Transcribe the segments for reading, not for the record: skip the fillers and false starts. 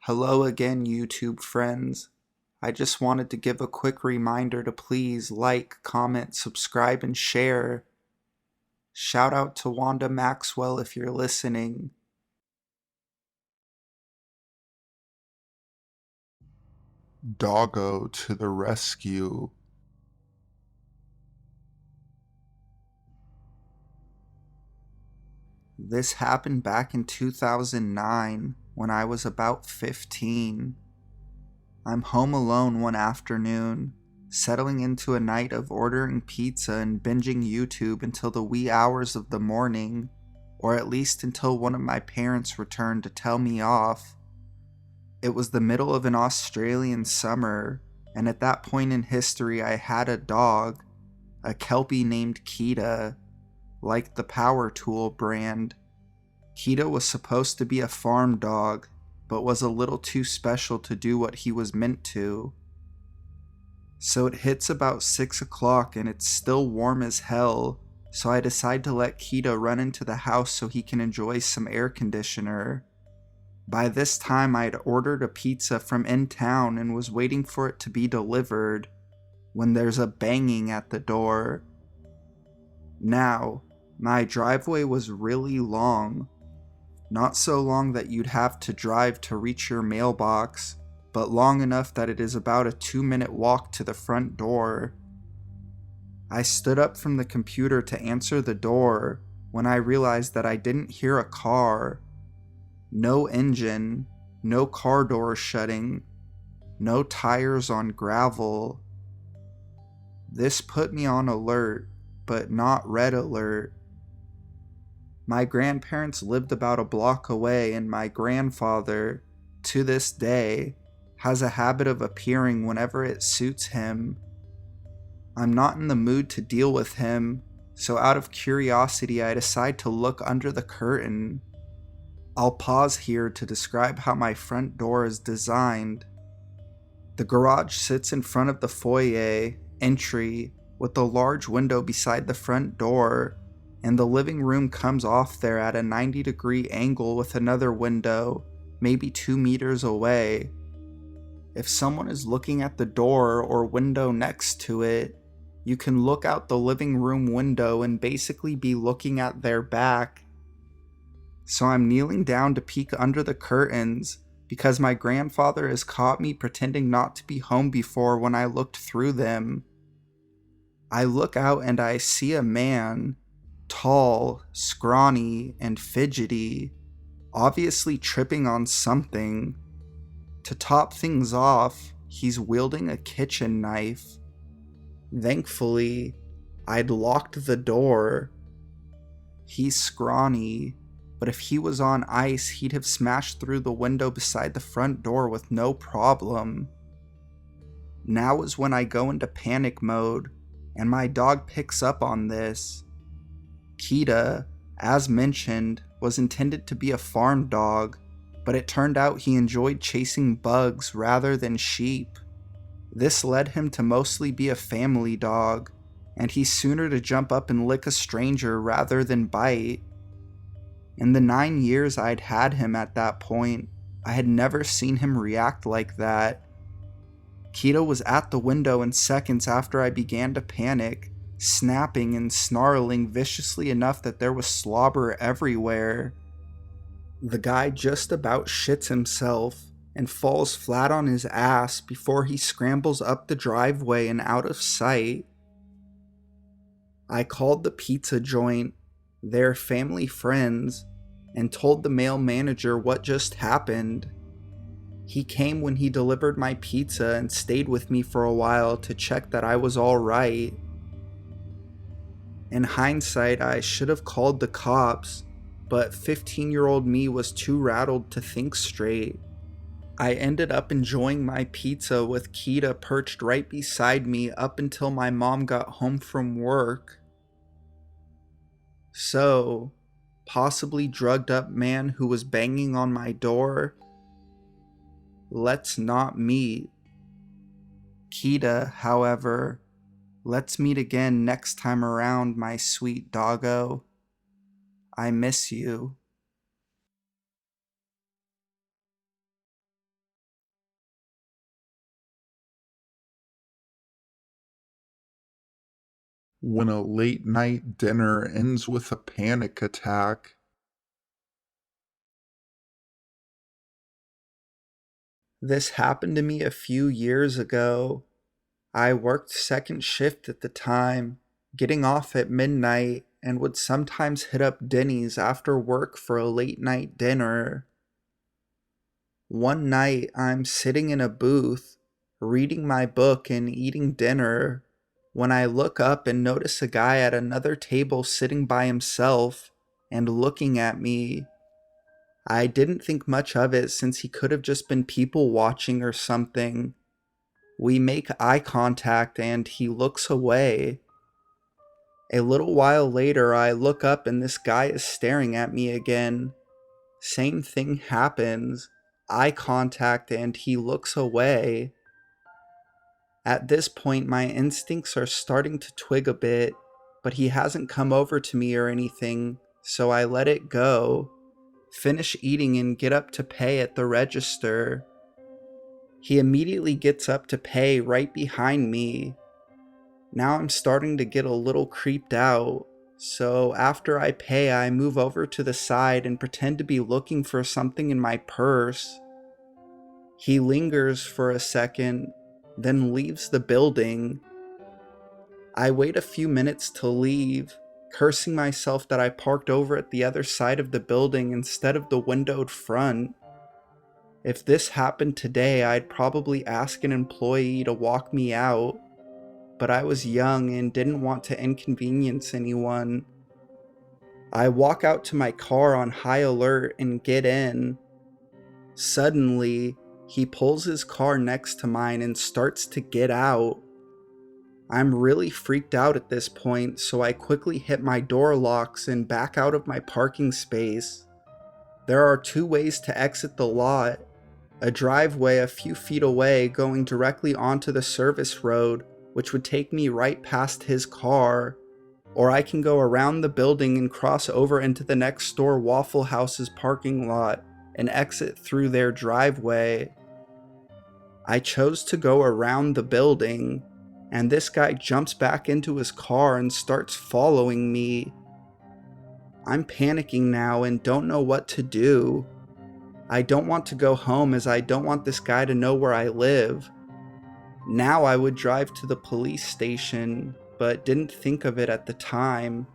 Hello again, YouTube friends. I just wanted to give a quick reminder to please like, comment, subscribe, and share. Shout out to Wanda Maxwell if you're listening. Doggo to the rescue. This happened back in 2009 when I was about 15. I'm home alone one afternoon, settling into a night of ordering pizza and binging YouTube until the wee hours of the morning, or at least until one of my parents returned to tell me off. It was the middle of an Australian summer, and at that point in history I had a dog, a Kelpie named Kita, like the Power Tool brand. Kita was supposed to be a farm dog, but was a little too special to do what he was meant to. So it hits about 6 o'clock and it's still warm as hell, so I decide to let Kita run into the house so he can enjoy some air conditioner. By this time I had ordered a pizza from in town and was waiting for it to be delivered, when there's a banging at the door. Now, my driveway was really long. Not so long that you'd have to drive to reach your mailbox, but long enough that it is about a 2-minute walk to the front door. I stood up from the computer to answer the door when I realized that I didn't hear a car. No engine, no car door shutting, no tires on gravel. This put me on alert, but not red alert. My grandparents lived about a block away, and my grandfather, to this day, has a habit of appearing whenever it suits him. I'm not in the mood to deal with him, so out of curiosity I decide to look under the curtain. I'll pause here to describe how my front door is designed. The garage sits in front of the foyer entry with a large window beside the front door, and the living room comes off there at a 90-degree angle with another window, maybe 2 meters away. If someone is looking at the door or window next to it, you can look out the living room window and basically be looking at their back. So I'm kneeling down to peek under the curtains because my grandfather has caught me pretending not to be home before when I looked through them. I look out and I see a man, tall, scrawny, and fidgety, obviously tripping on something. To top things off, he's wielding a kitchen knife. Thankfully, I'd locked the door. He's scrawny, but if he was on ice, he'd have smashed through the window beside the front door with no problem. Now is when I go into panic mode, and my dog picks up on this. Kita, as mentioned, was intended to be a farm dog, but it turned out he enjoyed chasing bugs rather than sheep. This led him to mostly be a family dog, and he's sooner to jump up and lick a stranger rather than bite. In the 9 years I'd had him at that point, I had never seen him react like that. Kita was at the window in seconds after I began to panic, snapping and snarling viciously enough that there was slobber everywhere. The guy just about shits himself and falls flat on his ass before he scrambles up the driveway and out of sight. I called the pizza joint, their family friends, and told the male manager what just happened. He came when he delivered my pizza and stayed with me for a while to check that I was all right. In hindsight, I should have called the cops, but 15-year-old me was too rattled to think straight. I ended up enjoying my pizza with Kita perched right beside me up until my mom got home from work. So, possibly drugged up man who was banging on my door? Let's not meet. Kita, however, let's meet again next time around, my sweet doggo. I miss you. when a late night dinner ends with a panic attack. This happened to me a few years ago. I worked second shift at the time, getting off at midnight, and would sometimes hit up Denny's after work for a late night dinner. One night, I'm sitting in a booth, reading my book and eating dinner, when I look up and notice a guy at another table sitting by himself and looking at me. I didn't think much of it since he could have just been people watching or something. We make eye contact and he looks away. A little while later, I look up and this guy is staring at me again. Same thing happens. Eye contact and he looks away. At this point, my instincts are starting to twig a bit, but he hasn't come over to me or anything, so I let it go. Finish eating and get up to pay at the register. He immediately gets up to pay right behind me. Now I'm starting to get a little creeped out, so after I pay, I move over to the side and pretend to be looking for something in my purse. He lingers for a second, then leaves the building. I wait a few minutes to leave, cursing myself that I parked over at the other side of the building instead of the windowed front. If this happened today, I'd probably ask an employee to walk me out, but I was young and didn't want to inconvenience anyone. I walk out to my car on high alert and get in. Suddenly, he pulls his car next to mine and starts to get out. I'm really freaked out at this point, so I quickly hit my door locks and back out of my parking space. There are two ways to exit the lot: a driveway a few feet away going directly onto the service road, which would take me right past his car, or I can go around the building and cross over into the next door Waffle House's parking lot and exit through their driveway. I chose to go around the building, and this guy jumps back into his car and starts following me. I'm panicking now and don't know what to do. I don't want to go home as I don't want this guy to know where I live. Now I would drive to the police station, but didn't think of it at the time.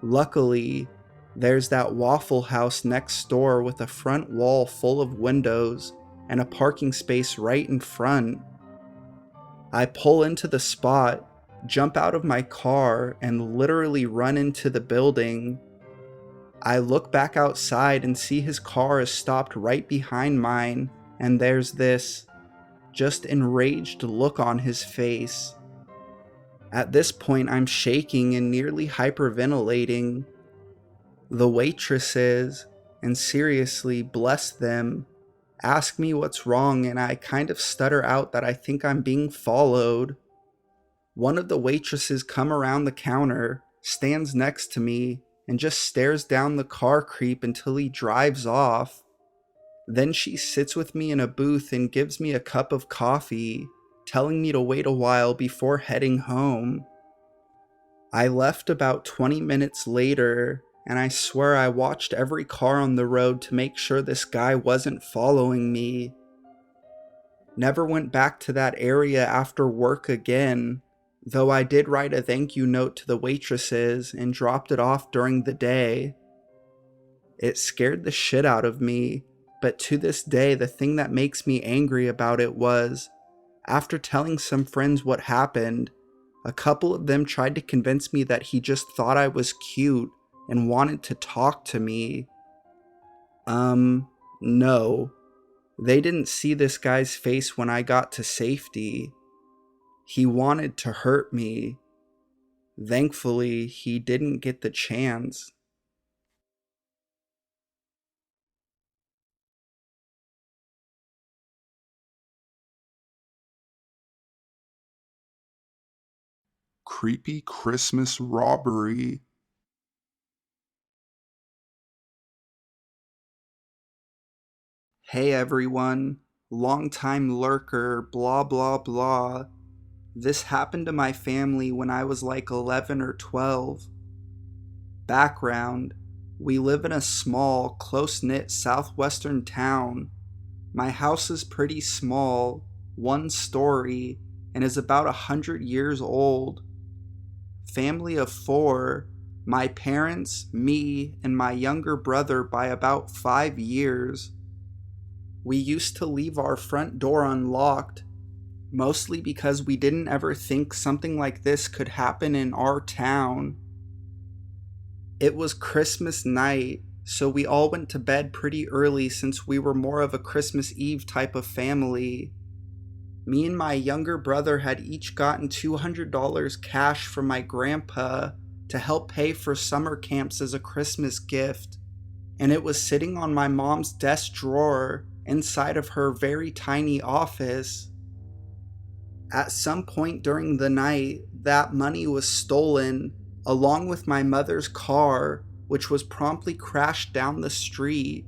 Luckily, there's that Waffle House next door with a front wall full of windows and a parking space right in front. I pull into the spot, jump out of my car, and literally run into the building. I look back outside and see his car is stopped right behind mine, and there's this just enraged look on his face. At this point, I'm shaking and nearly hyperventilating. The waitresses, and seriously, bless them, ask me what's wrong, and I kind of stutter out that I think I'm being followed. One of the waitresses come around the counter, stands next to me, and just stares down the car creep until he drives off. Then she sits with me in a booth and gives me a cup of coffee, telling me to wait a while before heading home. I left about 20 minutes later, and I swear I watched every car on the road to make sure this guy wasn't following me. Never went back to that area after work again, though I did write a thank you note to the waitresses and dropped it off during the day. It scared the shit out of me, but to this day the thing that makes me angry about it was, after telling some friends what happened, a couple of them tried to convince me that he just thought I was cute and wanted to talk to me. No. They didn't see this guy's face when I got to safety. He wanted to hurt me. Thankfully, he didn't get the chance. Creepy Christmas robbery. Hey everyone, long time lurker, blah blah blah. This happened to my family when I was like 11 or 12. Background: we live in a small, close-knit southwestern town. My house is pretty small, one story, and is about 100 years old. Family of four: my parents, me, and my younger brother by about 5 years. We used to leave our front door unlocked, mostly because we didn't ever think something like this could happen in our town. It was Christmas night, so we all went to bed pretty early since we were more of a Christmas Eve type of family. Me and my younger brother had each gotten $200 cash from my grandpa to help pay for summer camps as a Christmas gift, and it was sitting on my mom's desk drawer inside of her very tiny office. At some point during the night, that money was stolen, along with my mother's car, which was promptly crashed down the street.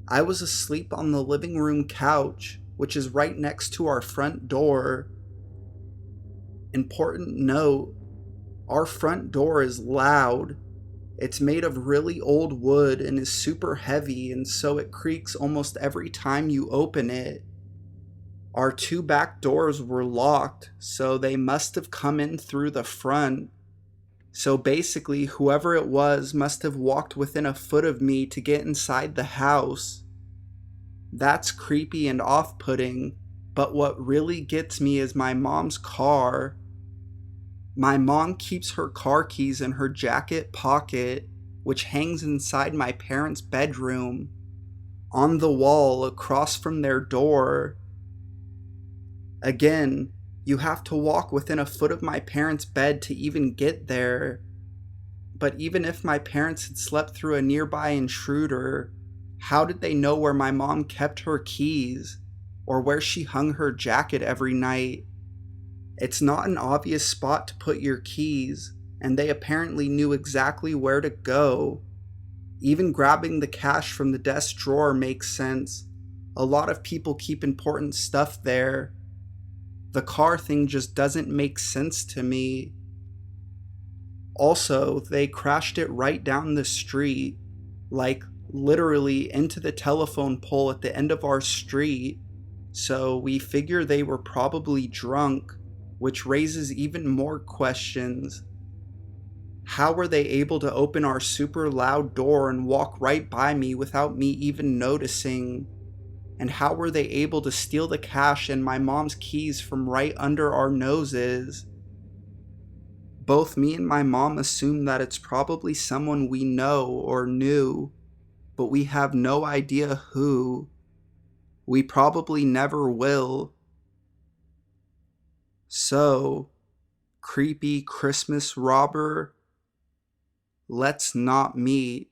I was asleep on the living room couch, which is right next to our front door. Important note: our front door is loud. It's made of really old wood and is super heavy, and so it creaks almost every time you open it. Our two back doors were locked, so they must have come in through the front. So basically, whoever it was must have walked within a foot of me to get inside the house. That's creepy and off-putting, but what really gets me is my mom's car. My mom keeps her car keys in her jacket pocket, which hangs inside my parents' bedroom, on the wall across from their door. Again, you have to walk within a foot of my parents' bed to even get there. But even if my parents had slept through a nearby intruder, how did they know where my mom kept her keys, or where she hung her jacket every night? It's not an obvious spot to put your keys, and they apparently knew exactly where to go. Even grabbing the cash from the desk drawer makes sense. A lot of people keep important stuff there. The car thing just doesn't make sense to me. Also, they crashed it right down the street, like literally into the telephone pole at the end of our street, so we figure they were probably drunk, which raises even more questions. How were they able to open our super loud door and walk right by me without me even noticing? And how were they able to steal the cash and my mom's keys from right under our noses? Both me and my mom assume that it's probably someone we know or knew, but we have no idea who. We probably never will. So, creepy Christmas robber, let's not meet.